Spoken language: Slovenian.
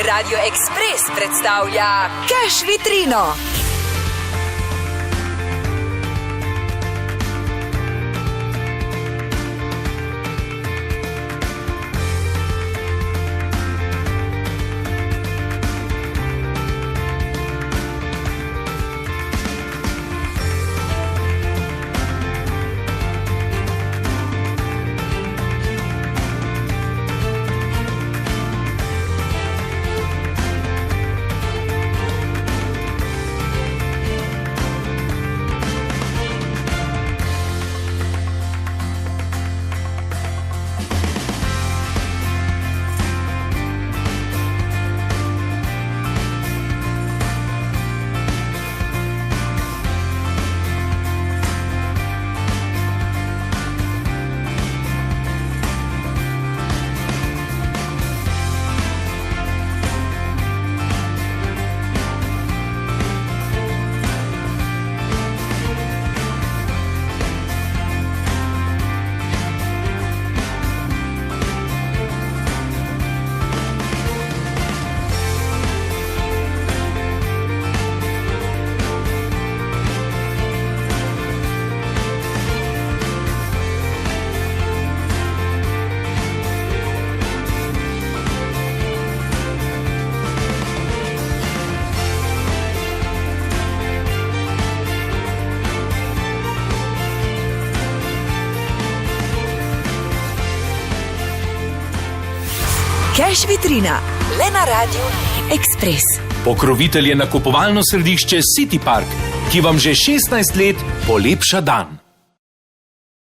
Radio Express predstavlja Cash vitrino. Cash vitrina, le na Radio Express. Pokrovitelj je nakupovalno središče City Park, ki vam že 16 let polepša dan.